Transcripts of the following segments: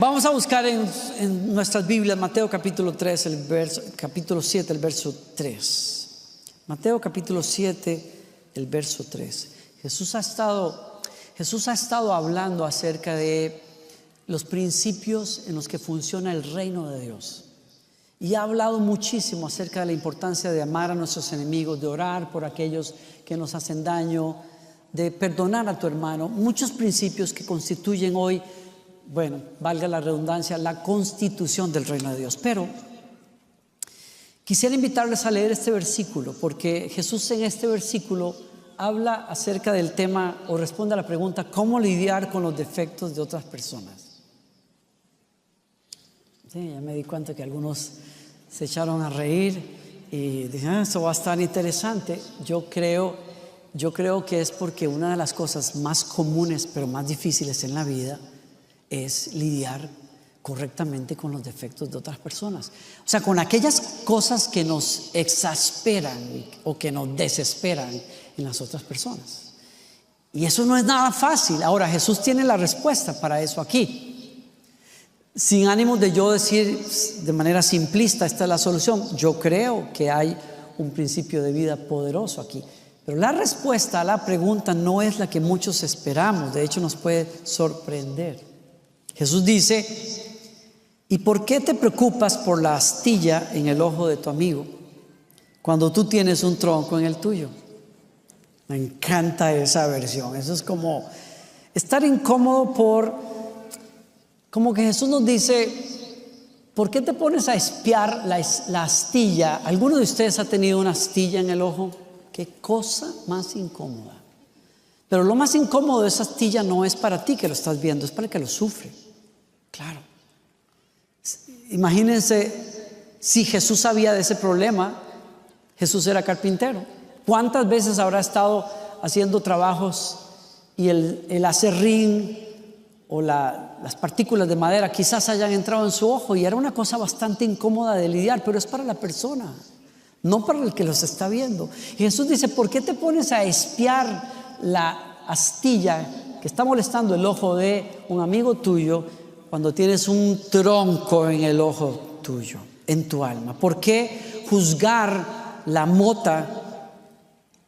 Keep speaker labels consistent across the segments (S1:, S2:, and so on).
S1: Vamos a buscar en nuestras Biblias Mateo capítulo 3, capítulo 7, el verso 3. Mateo capítulo 7, el verso 3. Jesús ha estado hablando acerca de los principios en los que funciona el reino de Dios. Y ha hablado muchísimo acerca de la importancia de amar a nuestros enemigos, de orar por aquellos que nos hacen daño, de perdonar a tu hermano. Muchos principios que constituyen hoy, bueno, valga la redundancia, la constitución del reino de Dios. Pero quisiera invitarles a leer este versículo, porque Jesús en este versículo habla acerca del tema o responde a la pregunta: ¿cómo lidiar con los defectos de otras personas? Sí, ya me di cuenta que algunos se echaron a reír y dijeron: eso va a estar interesante. Yo creo que es porque una de las cosas más comunes pero más difíciles en la vida es lidiar correctamente con los defectos de otras personas. O sea, con aquellas cosas que nos exasperan o que nos desesperan en las otras personas. Y eso no es nada fácil. Ahora, Jesús tiene la respuesta para eso aquí. Sin ánimo de yo decir de manera simplista, esta es la solución. Yo creo que hay un principio de vida poderoso aquí. Pero la respuesta a la pregunta no es la que muchos esperamos. De hecho, nos puede sorprender. Jesús dice: ¿y por qué te preocupas por la astilla en el ojo de tu amigo cuando tú tienes un tronco en el tuyo? Me encanta esa versión. Eso es como estar incómodo como que Jesús nos dice: ¿por qué te pones a espiar la astilla? ¿Alguno de ustedes ha tenido una astilla en el ojo? Qué cosa más incómoda. Pero lo más incómodo de esa astilla no es para ti que lo estás viendo, es para el que lo sufre. Claro. Imagínense si Jesús sabía de ese problema. Jesús era carpintero. ¿Cuántas veces habrá estado haciendo trabajos y el aserrín o las partículas de madera quizás hayan entrado en su ojo y era una cosa bastante incómoda de lidiar? Pero es para la persona, no para el que los está viendo. Y Jesús dice: ¿por qué te pones a espiar la astilla que está molestando el ojo de un amigo tuyo cuando tienes un tronco en el ojo tuyo, en tu alma? ¿Por qué juzgar la mota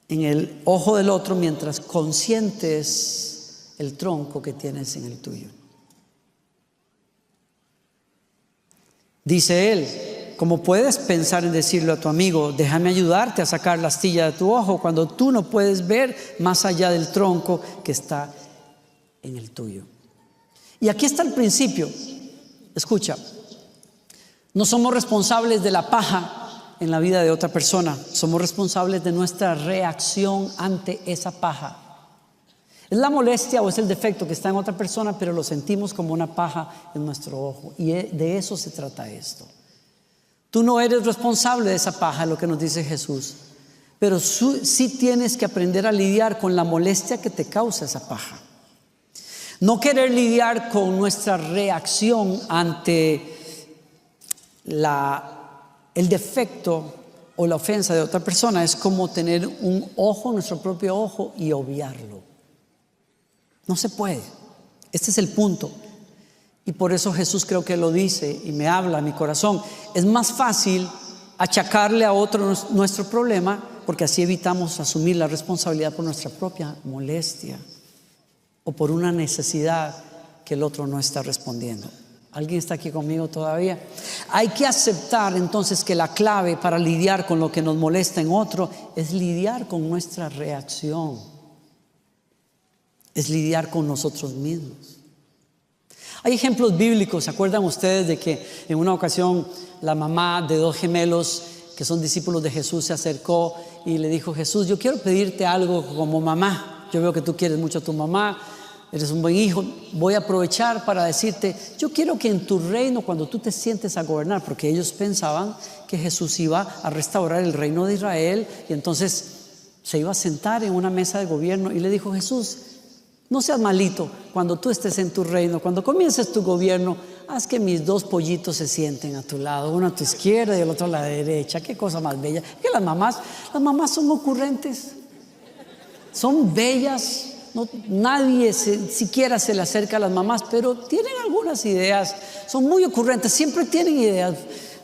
S1: en el ojo del otro mientras consientes el tronco que tienes en el tuyo? Dice él: ¿cómo puedes pensar en decirle a tu amigo: déjame ayudarte a sacar la astilla de tu ojo, cuando tú no puedes ver más allá del tronco que está en el tuyo? Y aquí está el principio. Escucha, no somos responsables de la paja en la vida de otra persona, somos responsables de nuestra reacción ante esa paja. Es la molestia o es el defecto que está en otra persona, pero lo sentimos como una paja en nuestro ojo. Y de eso se trata esto. Tú no eres responsable de esa paja, lo que nos dice Jesús, pero sí tienes que aprender a lidiar con la molestia que te causa esa paja. No querer lidiar con nuestra reacción ante el defecto o la ofensa de otra persona es como tener un ojo, nuestro propio ojo, y obviarlo. No se puede. Este es el punto. Y por eso Jesús creo que lo dice y me habla a mi corazón. Es más fácil achacarle a otro nuestro problema, porque así evitamos asumir la responsabilidad por nuestra propia molestia o por una necesidad que el otro no está respondiendo. ¿Alguien está aquí conmigo todavía? Hay que aceptar entonces que la clave para lidiar con lo que nos molesta en otro es lidiar con nuestra reacción, es lidiar con nosotros mismos. Hay ejemplos bíblicos. ¿Se acuerdan ustedes de que en una ocasión la mamá de dos gemelos que son discípulos de Jesús se acercó y le dijo: Jesús, yo quiero pedirte algo como mamá. Yo veo que tú quieres mucho a tu mamá, eres un buen hijo. Voy a aprovechar para decirte: yo quiero que en tu reino, cuando tú te sientes a gobernar, porque ellos pensaban que Jesús iba a restaurar el reino de Israel y entonces se iba a sentar en una mesa de gobierno, y le dijo: Jesús, no seas malito, cuando tú estés en tu reino, cuando comiences tu gobierno, haz que mis dos pollitos se sienten a tu lado, uno a tu izquierda y el otro a la derecha. Qué cosa más bella. Que las mamás son ocurrentes, son bellas, nadie siquiera se le acerca a las mamás, pero tienen algunas ideas, son muy ocurrentes, siempre tienen ideas.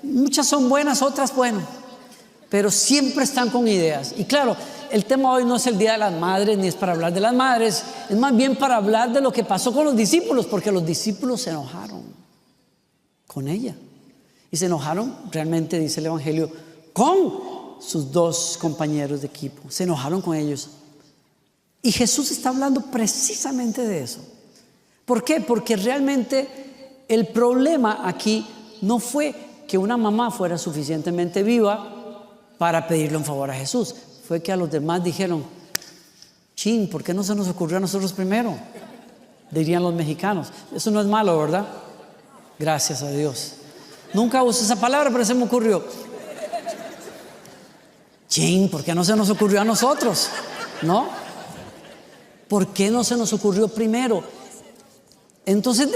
S1: Muchas son buenas, otras bueno, pero siempre están con ideas. Y claro, el tema hoy no es el Día de las Madres, ni es para hablar de las madres, es más bien para hablar de lo que pasó con los discípulos, porque los discípulos se enojaron con ella. Y se enojaron, realmente dice el Evangelio, con sus dos compañeros de equipo. Se enojaron con ellos. Y Jesús está hablando precisamente de eso. ¿Por qué? Porque realmente el problema aquí no fue que una mamá fuera suficientemente viva para pedirle un favor a Jesús. Fue que a los demás dijeron, chin, ¿por qué no se nos ocurrió a nosotros primero? Dirían los mexicanos. Eso no es malo, ¿verdad? Gracias a Dios. Nunca usé esa palabra, pero se me ocurrió. Chin, ¿por qué no se nos ocurrió a nosotros? ¿No? ¿Por qué no se nos ocurrió primero? Entonces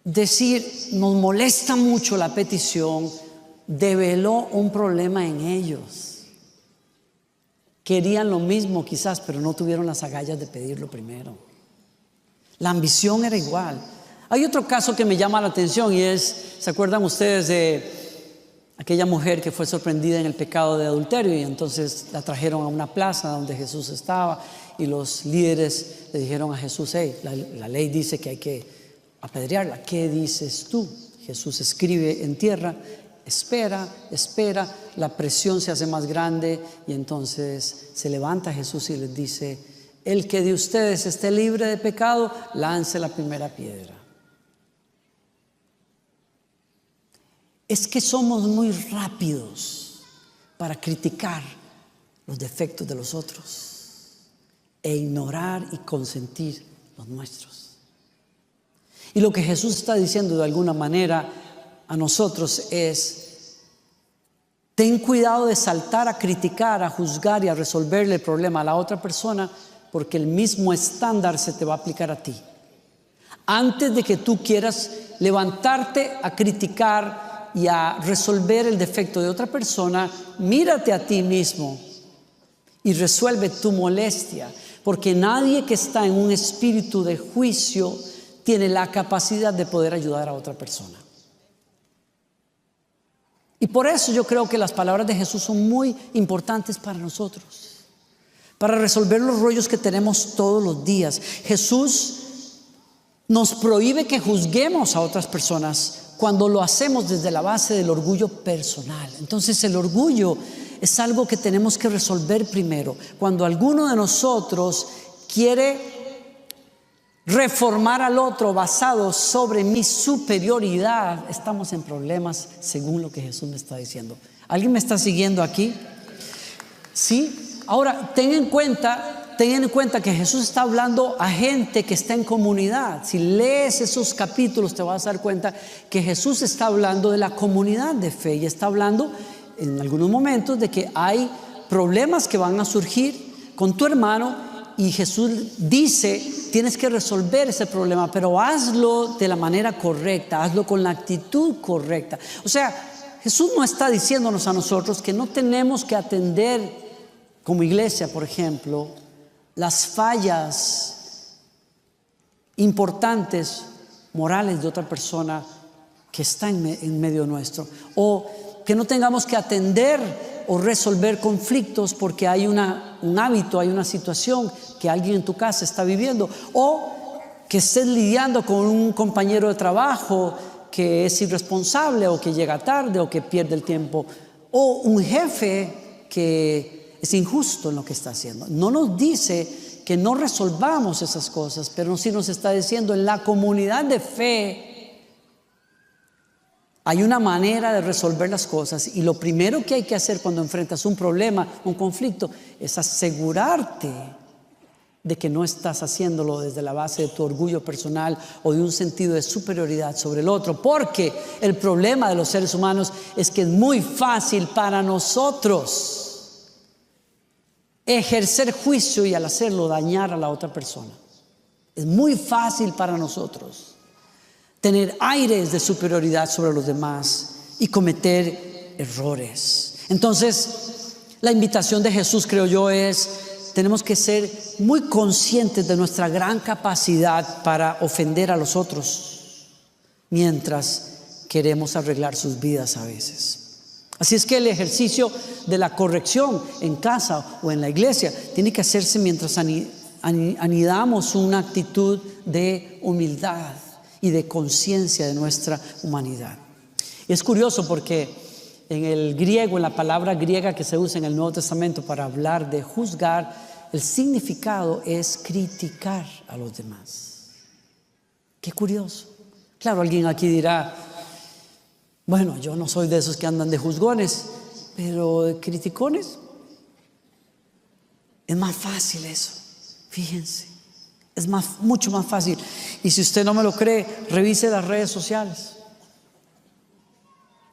S1: decir, nos molesta mucho la petición, develó un problema en ellos. Querían lo mismo quizás, pero no tuvieron las agallas de pedirlo primero. La ambición era igual. Hay otro caso que me llama la atención y es, ¿se acuerdan ustedes de aquella mujer que fue sorprendida en el pecado de adulterio? Y entonces la trajeron a una plaza donde Jesús estaba y los líderes le dijeron a Jesús, hey, la ley dice que hay que apedrearla. ¿Qué dices tú? Jesús escribe en tierra, espera, la presión se hace más grande y entonces se levanta Jesús y les dice, el que de ustedes esté libre de pecado, lance la primera piedra. Es que somos muy rápidos para criticar los defectos de los otros e ignorar y consentir los nuestros. Y lo que Jesús está diciendo de alguna manera a nosotros es, ten cuidado de saltar a criticar, a juzgar y a resolverle el problema a la otra persona, porque el mismo estándar se te va a aplicar a ti. Antes de que tú quieras levantarte a criticar y a resolver el defecto de otra persona, mírate a ti mismo y resuelve tu molestia, porque nadie que está en un espíritu de juicio tiene la capacidad de poder ayudar a otra persona. Y por eso yo creo que las palabras de Jesús son muy importantes para nosotros, para resolver los rollos que tenemos todos los días. Jesús nos prohíbe que juzguemos a otras personas cuando lo hacemos desde la base del orgullo personal. Entonces el orgullo es algo que tenemos que resolver primero. Cuando alguno de nosotros quiere reformar al otro basado sobre mi superioridad, estamos en problemas según lo que Jesús me está diciendo. ¿Alguien me está siguiendo aquí? ¿Sí? Ahora, ten en cuenta que Jesús está hablando a gente que está en comunidad. Si lees esos capítulos te vas a dar cuenta que Jesús está hablando de la comunidad de fe y está hablando en algunos momentos de que hay problemas que van a surgir con tu hermano y Jesús dice, tienes que resolver ese problema, pero hazlo de la manera correcta, hazlo con la actitud correcta. O sea, Jesús no está diciéndonos a nosotros que no tenemos que atender como iglesia, por ejemplo, las fallas importantes morales de otra persona que está en medio nuestro, o que no tengamos que atender o resolver conflictos porque hay un hábito, hay una situación que alguien en tu casa está viviendo, o que estés lidiando con un compañero de trabajo que es irresponsable o que llega tarde o que pierde el tiempo, o un jefe que es injusto en lo que está haciendo. No nos dice que no resolvamos esas cosas, pero sí nos está diciendo en la comunidad de fe hay una manera de resolver las cosas, y lo primero que hay que hacer cuando enfrentas un problema, un conflicto, es asegurarte de que no estás haciéndolo desde la base de tu orgullo personal o de un sentido de superioridad sobre el otro, porque el problema de los seres humanos es que es muy fácil para nosotros ejercer juicio y al hacerlo dañar a la otra persona. Es muy fácil para nosotros tener aires de superioridad sobre los demás y cometer errores. Entonces, la invitación de Jesús, creo yo, es tenemos que ser muy conscientes de nuestra gran capacidad para ofender a los otros, mientras queremos arreglar sus vidas a veces. Así es que el ejercicio de la corrección en casa o en la iglesia tiene que hacerse mientras anidamos una actitud de humildad y de conciencia de nuestra humanidad. Es curioso porque en el griego, en la palabra griega que se usa en el Nuevo Testamento para hablar de juzgar, el significado es criticar a los demás. Qué curioso. Claro, alguien aquí dirá, bueno, yo no soy de esos que andan de juzgones, pero de criticones es más fácil eso. Fíjense, es mucho más fácil. Y si usted no me lo cree, revise las redes sociales.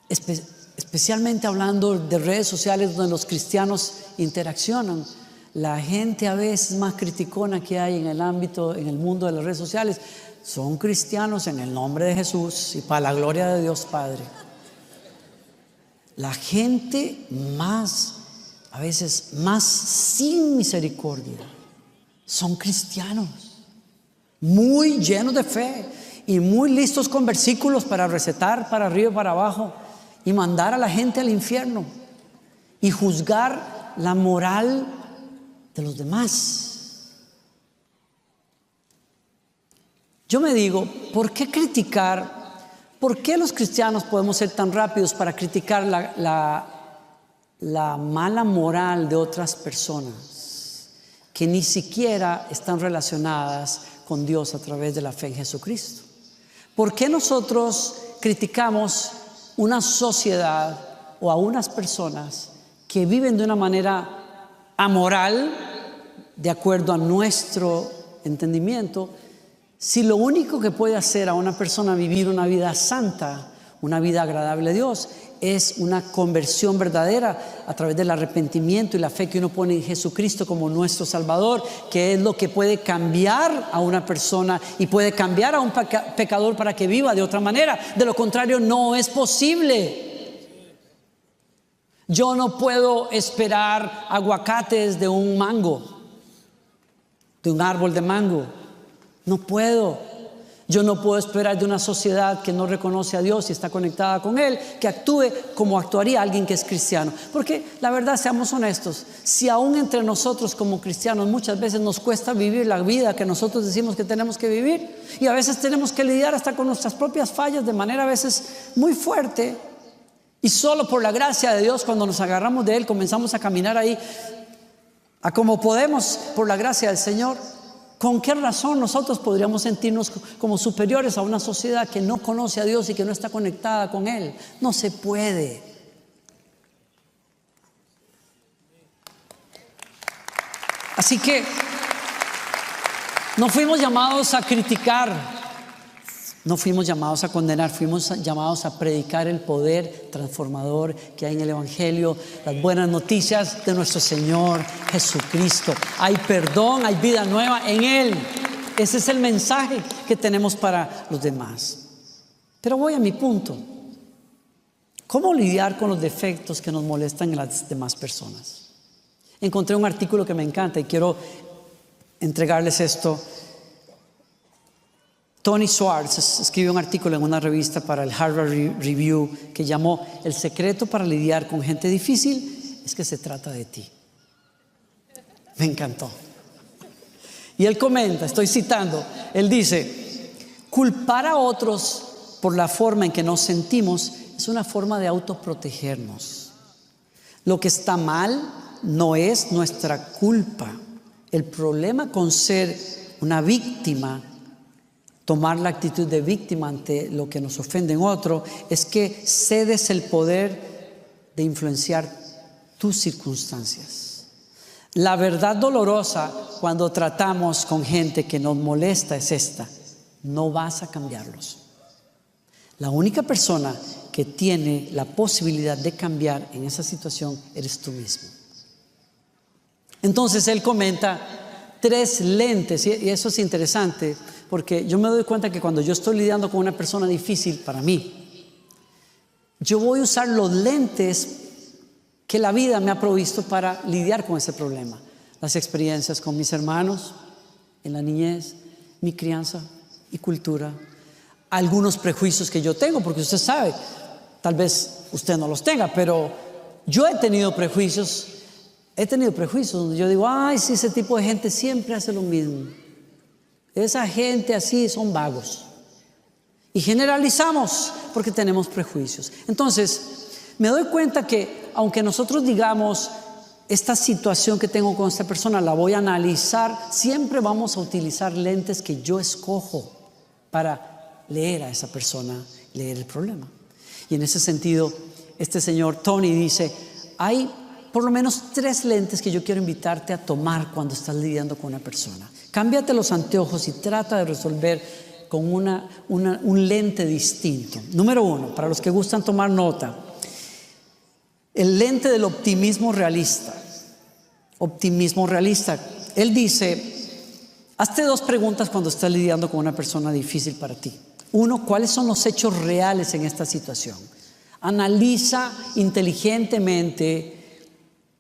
S1: Especialmente hablando de redes sociales donde los cristianos interaccionan. La gente a veces más criticona que hay en el ámbito, en el mundo de las redes sociales, son cristianos en el nombre de Jesús y para la gloria de Dios Padre. La gente a veces más sin misericordia, son cristianos, muy llenos de fe y muy listos con versículos para recetar para arriba y para abajo y mandar a la gente al infierno y juzgar la moral de los demás. Yo me digo, ¿por qué criticar? ¿Por qué los cristianos podemos ser tan rápidos para criticar la mala moral de otras personas que ni siquiera están relacionadas con Dios a través de la fe en Jesucristo? ¿Por qué nosotros criticamos una sociedad o a unas personas que viven de una manera amoral, de acuerdo a nuestro entendimiento, si lo único que puede hacer a una persona vivir una vida santa, una vida agradable a Dios, es una conversión verdadera a través del arrepentimiento y la fe que uno pone en Jesucristo como nuestro Salvador, que es lo que puede cambiar a una persona y puede cambiar a un pecador para que viva de otra manera? De lo contrario, no es posible. Yo no puedo esperar aguacates de un mango, de un árbol de mango. No puedo. Yo no puedo esperar de una sociedad que no reconoce a Dios y está conectada con Él, que actúe como actuaría alguien que es cristiano. Porque la verdad, seamos honestos, si aún entre nosotros como cristianos muchas veces nos cuesta vivir la vida que nosotros decimos que tenemos que vivir, y a veces tenemos que lidiar hasta con nuestras propias fallas de manera a veces muy fuerte, y solo por la gracia de Dios, cuando nos agarramos de Él, comenzamos a caminar ahí a como podemos por la gracia del Señor. ¿Con qué razón nosotros podríamos sentirnos como superiores a una sociedad que no conoce a Dios y que no está conectada con Él? No se puede. Así que no fuimos llamados a criticar, no fuimos llamados a condenar, fuimos llamados a predicar el poder transformador que hay en el Evangelio, las buenas noticias de nuestro Señor Jesucristo. Hay perdón, hay vida nueva en Él. Ese es el mensaje que tenemos para los demás. Pero voy a mi punto. ¿Cómo lidiar con los defectos que nos molestan en las demás personas? Encontré un artículo que me encanta y quiero entregarles esto. Tony Schwartz escribió un artículo en una revista para el Harvard Review que llamó "El secreto para lidiar con gente difícil es que se trata de ti". Me encantó. Y él comenta, estoy citando, él dice: culpar a otros por la forma en que nos sentimos es una forma de autoprotegernos. Lo que está mal no es nuestra culpa. El problema con ser una víctima, tomar la actitud de víctima ante lo que nos ofende en otro, es que cedes el poder de influenciar tus circunstancias. La verdad dolorosa cuando tratamos con gente que nos molesta es esta: no vas a cambiarlos. La única persona que tiene la posibilidad de cambiar en esa situación eres tú mismo. Entonces él comenta 3 lentes, y eso es interesante, porque yo me doy cuenta que cuando yo estoy lidiando con una persona difícil para mí, yo voy a usar los lentes que la vida me ha provisto para lidiar con ese problema. las experiencias con mis hermanos en la niñez, mi crianza y cultura, algunos prejuicios que yo tengo, porque usted sabe, tal vez usted no los tenga, pero yo he tenido prejuicios donde yo digo, ay, sí, ese tipo de gente siempre hace lo mismo. Esa gente así son vagos. Y generalizamos porque tenemos prejuicios. Entonces, me doy cuenta que aunque nosotros digamos, esta situación que tengo con esta persona la voy a analizar, siempre vamos a utilizar lentes que yo escojo para leer a esa persona, leer el problema. Y en ese sentido, este señor Tony dice, hay por lo menos 3 lentes que yo quiero invitarte a tomar cuando estás lidiando con una persona. Cámbiate los anteojos y trata de resolver con un lente distinto. Número 1, para los que gustan tomar nota, el lente del optimismo realista. Optimismo realista. Él dice, hazte 2 preguntas cuando estás lidiando con una persona difícil para ti. 1, ¿cuáles son los hechos reales en esta situación? Analiza inteligentemente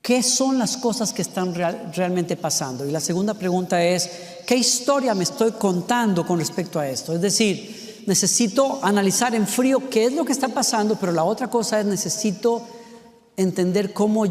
S1: qué son las cosas que están realmente pasando. Y la segunda pregunta es, ¿qué historia me estoy contando con respecto a esto? Es decir, necesito analizar en frío qué es lo que está pasando, pero la otra cosa es necesito entender cómo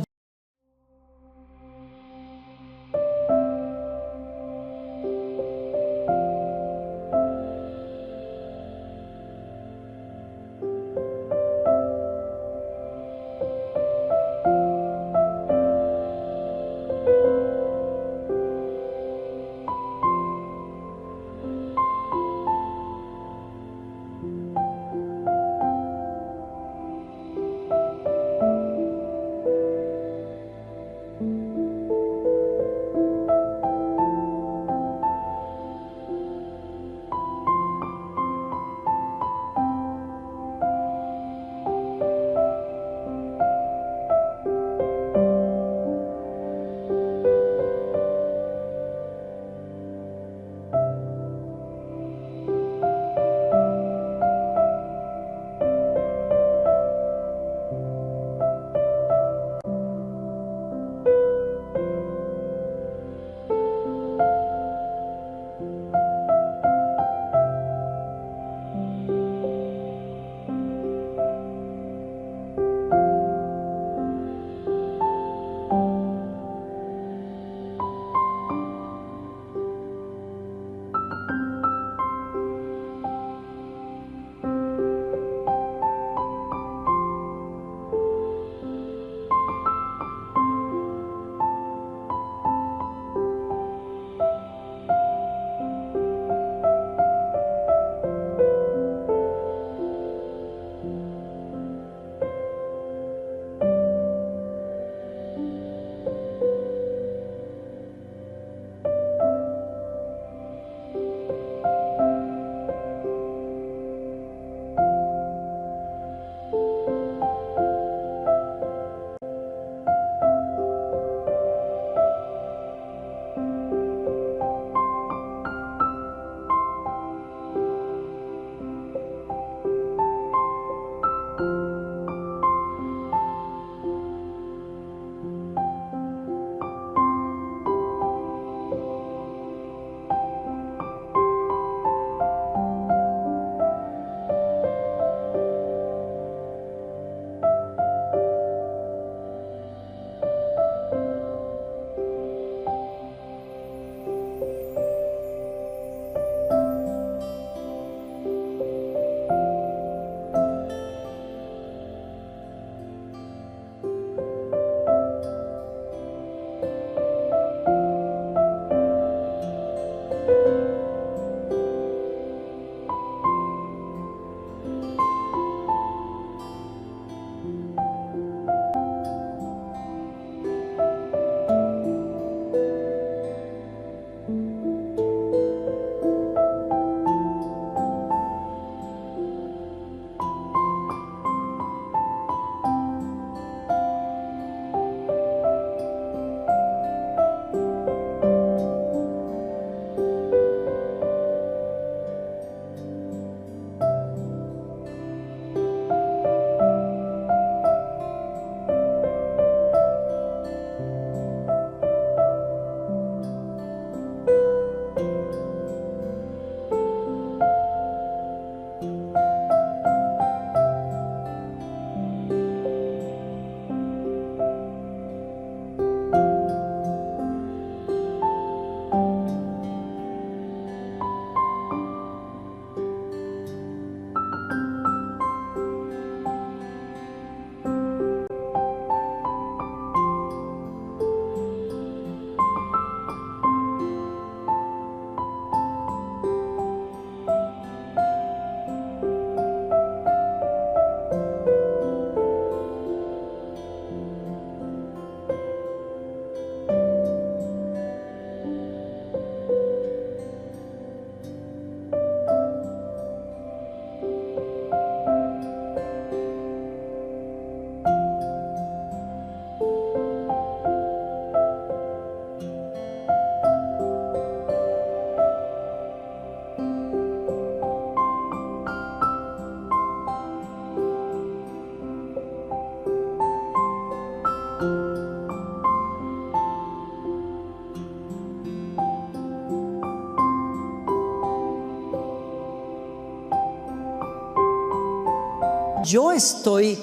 S1: yo estoy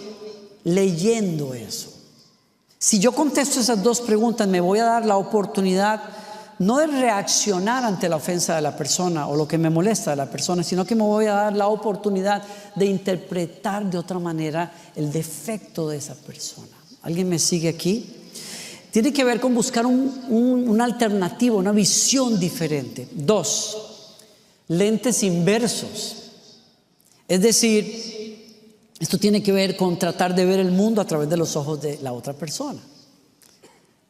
S1: leyendo eso. Si yo contesto esas dos preguntas, me voy a dar la oportunidad no de reaccionar ante la ofensa de la persona o lo que me molesta de la persona, sino que me voy a dar la oportunidad de interpretar de otra manera el defecto de esa persona. ¿Alguien me sigue aquí? Tiene que ver con buscar una alternativa, una visión diferente. 2, lentes inversos. Es decir, esto tiene que ver con tratar de ver el mundo a través de los ojos de la otra persona.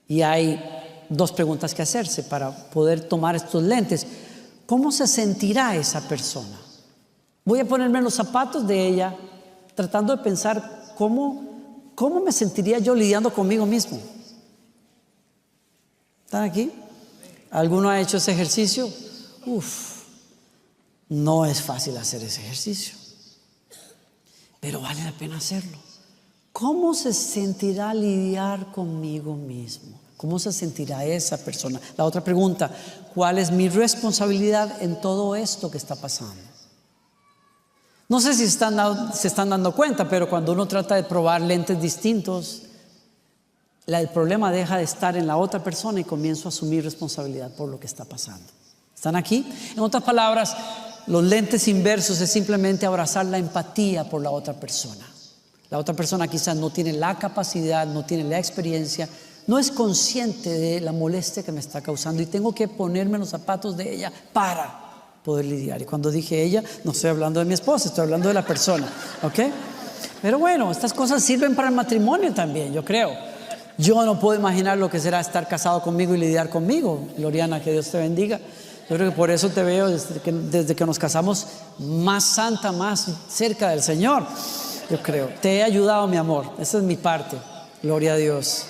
S1: Y hay 2 preguntas que hacerse para poder tomar estos lentes. ¿Cómo se sentirá esa persona? Voy a ponerme en los zapatos de ella, tratando de pensar cómo me sentiría yo lidiando conmigo mismo. ¿Están aquí? ¿Alguno ha hecho ese ejercicio? No es fácil hacer ese ejercicio, pero vale la pena hacerlo. ¿Cómo se sentirá lidiar conmigo mismo? ¿Cómo se sentirá esa persona? La otra pregunta, ¿cuál es mi responsabilidad en todo esto que está pasando? No sé si se están dando cuenta, pero cuando uno trata de probar lentes distintos, el problema deja de estar en la otra persona y comienzo a asumir responsabilidad por lo que está pasando. ¿Están aquí? En otras palabras, los lentes inversos es simplemente abrazar la empatía por la otra persona. La otra persona quizás no tiene la capacidad, no tiene la experiencia, no es consciente de la molestia que me está causando y tengo que ponerme en los zapatos de ella para poder lidiar. Y cuando dije ella, no estoy hablando de mi esposa, estoy hablando de la persona, ¿ok? Pero bueno, estas cosas sirven para el matrimonio también, yo creo. Yo no puedo imaginar lo que será estar casado conmigo y lidiar conmigo. Gloriana, que Dios te bendiga. Yo creo que por eso te veo desde que nos casamos más santa, más cerca del Señor. Yo creo, te he ayudado, mi amor. Esa es mi parte, gloria a Dios.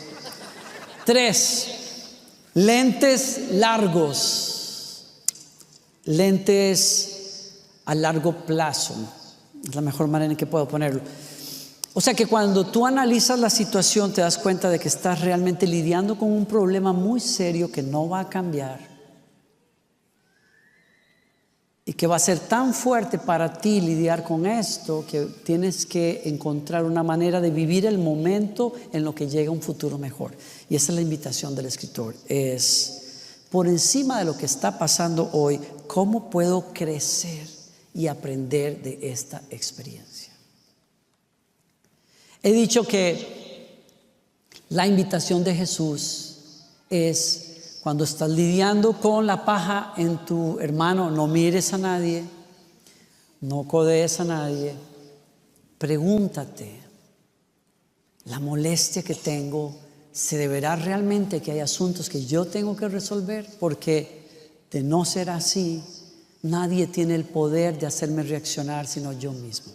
S1: 3, lentes largos, lentes a largo plazo. Es la mejor manera en que puedo ponerlo. O sea que cuando tú analizas la situación te das cuenta de que estás realmente lidiando con un problema muy serio que no va a cambiar y que va a ser tan fuerte para ti lidiar con esto que tienes que encontrar una manera de vivir el momento en lo que llega un futuro mejor. Y esa es la invitación del escritor, es por encima de lo que está pasando hoy, ¿cómo puedo crecer y aprender de esta experiencia? He dicho que la invitación de Jesús es cuando estás lidiando con la paja en tu hermano, no mires a nadie, no codees a nadie, pregúntate, la molestia que tengo, ¿se deberá realmente que hay asuntos que yo tengo que resolver? Porque de no ser así, nadie tiene el poder de hacerme reaccionar sino yo mismo.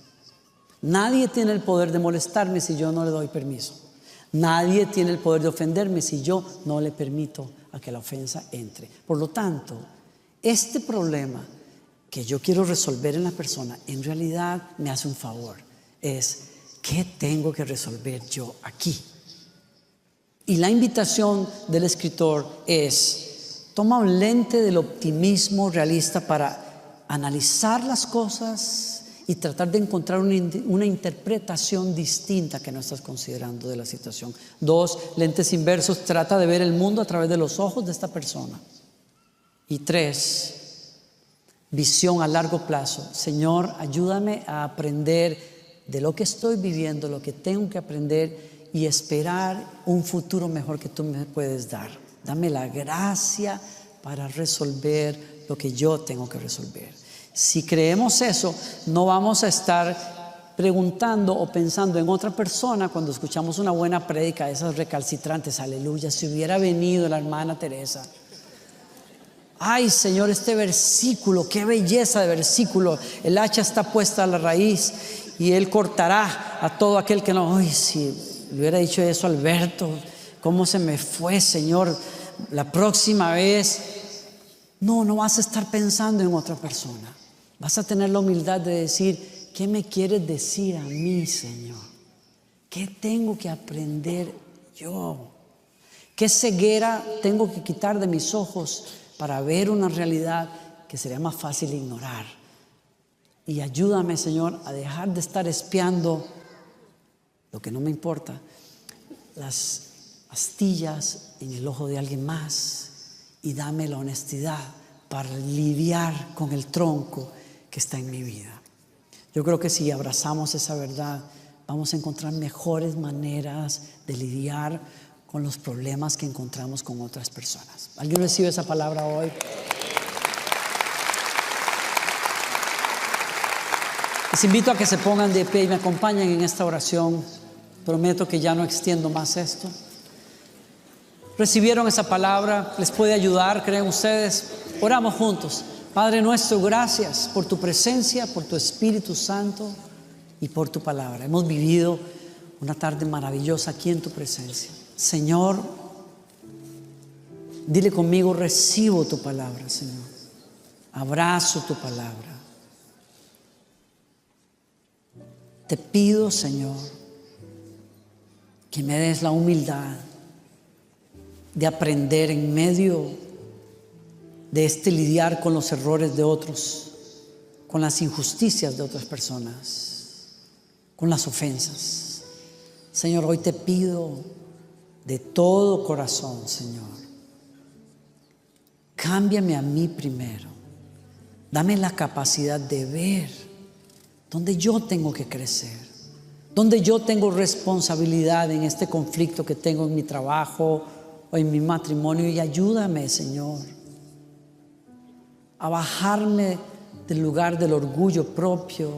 S1: Nadie tiene el poder de molestarme si yo no le doy permiso. Nadie tiene el poder de ofenderme si yo no le permito a que la ofensa entre. Por lo tanto, este problema que yo quiero resolver en la persona, en realidad me hace un favor. Es, ¿qué tengo que resolver yo aquí? Y la invitación del escritor es, toma un lente del optimismo realista para analizar las cosas y tratar de encontrar una interpretación distinta que no estás considerando de la situación. 2, lentes inversos, trata de ver el mundo a través de los ojos de esta persona. Y 3, visión a largo plazo. Señor, ayúdame a aprender de lo que estoy viviendo, lo que tengo que aprender y esperar un futuro mejor que tú me puedes dar. Dame la gracia para resolver lo que yo tengo que resolver. Si creemos eso, no vamos a estar preguntando o pensando en otra persona cuando escuchamos una buena prédica, esas recalcitrantes, aleluya, si hubiera venido la hermana Teresa. Ay, Señor, este versículo, qué belleza de versículo. El hacha está puesta a la raíz y Él cortará a todo aquel que no. Ay, si le hubiera dicho eso a Alberto, ¿cómo se me fue, Señor? La próxima vez. No vas a estar pensando en otra persona. Vas a tener la humildad de decir, ¿qué me quieres decir a mí, Señor? ¿Qué tengo que aprender yo? ¿Qué ceguera tengo que quitar de mis ojos para ver una realidad que sería más fácil ignorar? Y ayúdame, Señor, a dejar de estar espiando lo que no me importa, las astillas en el ojo de alguien más, y dame la honestidad para lidiar con el tronco que está en mi vida. Yo creo que si abrazamos esa verdad, vamos a encontrar mejores maneras de lidiar con los problemas que encontramos con otras personas. ¿Alguien recibe esa palabra hoy? Les invito a que se pongan de pie y me acompañen en esta oración. Prometo que ya no extiendo más esto. ¿Recibieron esa palabra? ¿Les puede ayudar, creen ustedes? Oramos juntos. Padre nuestro, gracias por tu presencia, por tu Espíritu Santo y por tu palabra. Hemos vivido una tarde maravillosa aquí en tu presencia. Señor, dile conmigo: recibo tu palabra, Señor. Abrazo tu palabra. Te pido, Señor, que me des la humildad de aprender en medio de lidiar con los errores de otros, con las injusticias de otras personas, con las ofensas. Señor, hoy te pido de todo corazón, Señor, cámbiame a mí primero. Dame la capacidad de ver dónde yo tengo que crecer, dónde yo tengo responsabilidad en este conflicto que tengo en mi trabajo o en mi matrimonio, y ayúdame, Señor, a bajarme del lugar del orgullo propio,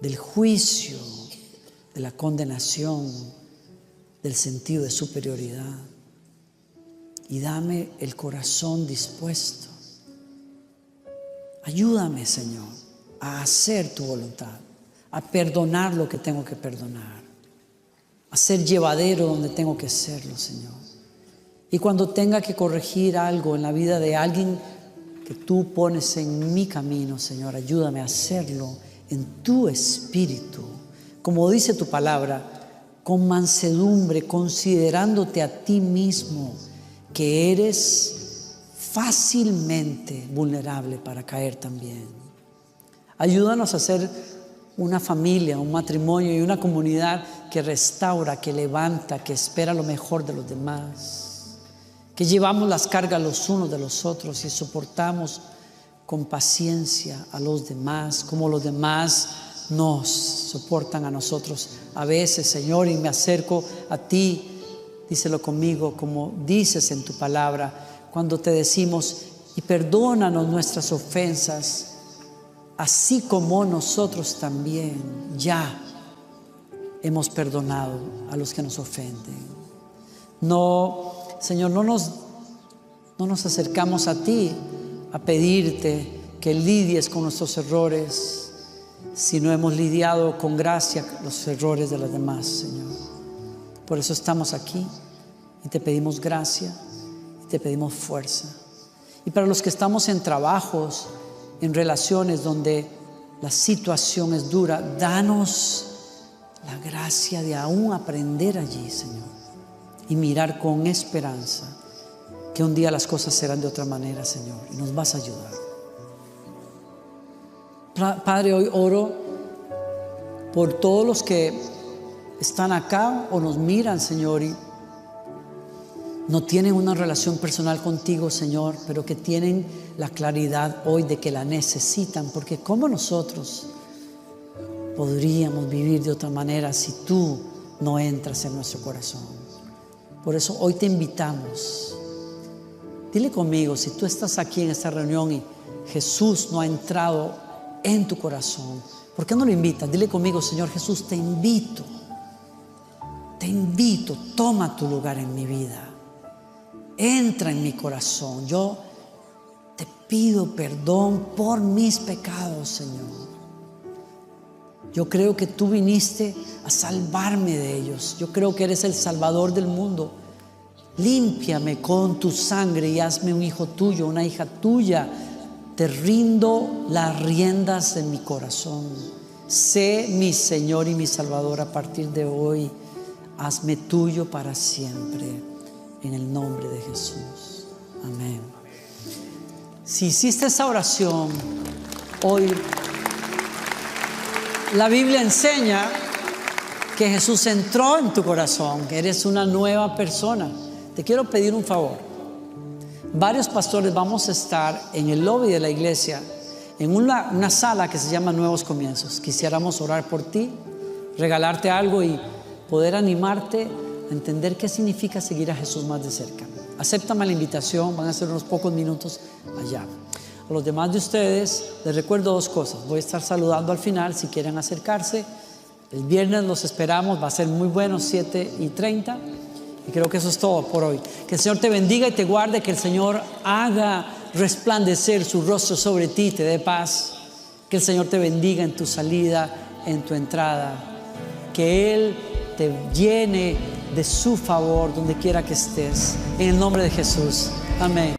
S1: del juicio, de la condenación, del sentido de superioridad, y dame el corazón dispuesto. Ayúdame, Señor, a hacer tu voluntad, a perdonar lo que tengo que perdonar, a ser llevadero donde tengo que serlo, Señor. Y cuando tenga que corregir algo en la vida de alguien que tú pones en mi camino, Señor, ayúdame a hacerlo en tu espíritu, como dice tu palabra, con mansedumbre, considerándote a ti mismo, que eres fácilmente vulnerable para caer también. Ayúdanos a ser una familia, un matrimonio y una comunidad que restaura, que levanta, que espera lo mejor de los demás, que llevamos las cargas los unos de los otros y soportamos con paciencia a los demás, como los demás nos soportan a nosotros. A veces, Señor, y me acerco a ti, díselo conmigo, como dices en tu palabra, cuando te decimos: y perdónanos nuestras ofensas, así como nosotros también ya hemos perdonado a los que nos ofenden. No, Señor, no nos acercamos a ti a pedirte que lidies con nuestros errores, si no hemos lidiado con gracia los errores de los demás, Señor. Por eso estamos aquí y te pedimos gracia y te pedimos fuerza. Y para los que estamos en trabajos, en relaciones donde la situación es dura, danos la gracia de aún aprender allí, Señor, y mirar con esperanza que un día las cosas serán de otra manera, Señor, y nos vas a ayudar. Padre, hoy oro por todos los que están acá o nos miran, Señor, y no tienen una relación personal contigo, Señor, pero que tienen la claridad hoy de que la necesitan, porque ¿cómo nosotros podríamos vivir de otra manera si tú no entras en nuestro corazón? Por eso hoy te invitamos. Dile conmigo, si tú estás aquí en esta reunión y Jesús no ha entrado en tu corazón, ¿por qué no lo invitas? Dile conmigo: Señor Jesús, te invito, toma tu lugar en mi vida. Entra en mi corazón. Yo te pido perdón por mis pecados, Señor. Yo creo que tú viniste a salvarme de ellos. Yo creo que eres el Salvador del mundo. Límpiame con tu sangre y hazme un hijo tuyo, una hija tuya. Te rindo las riendas de mi corazón. Sé mi Señor y mi Salvador a partir de hoy. Hazme tuyo para siempre. En el nombre de Jesús. Amén. Si hiciste esa oración hoy, la Biblia enseña que Jesús entró en tu corazón, que eres una nueva persona. Te quiero pedir un favor. Varios pastores vamos a estar en el lobby de la iglesia, en una sala que se llama Nuevos Comienzos. Quisiéramos orar por ti, regalarte algo y poder animarte a entender qué significa seguir a Jesús más de cerca. Acéptame la invitación, van a ser unos pocos minutos allá. A los demás de ustedes les recuerdo dos cosas. Voy a estar saludando al final si quieren acercarse. El viernes los esperamos, va a ser muy bueno, 7:30. Y creo que eso es todo por hoy. Que el Señor te bendiga y te guarde, que el Señor haga resplandecer su rostro sobre ti y te dé paz. Que el Señor te bendiga en tu salida, en tu entrada. Que Él te llene de su favor donde quiera que estés. En el nombre de Jesús. Amén.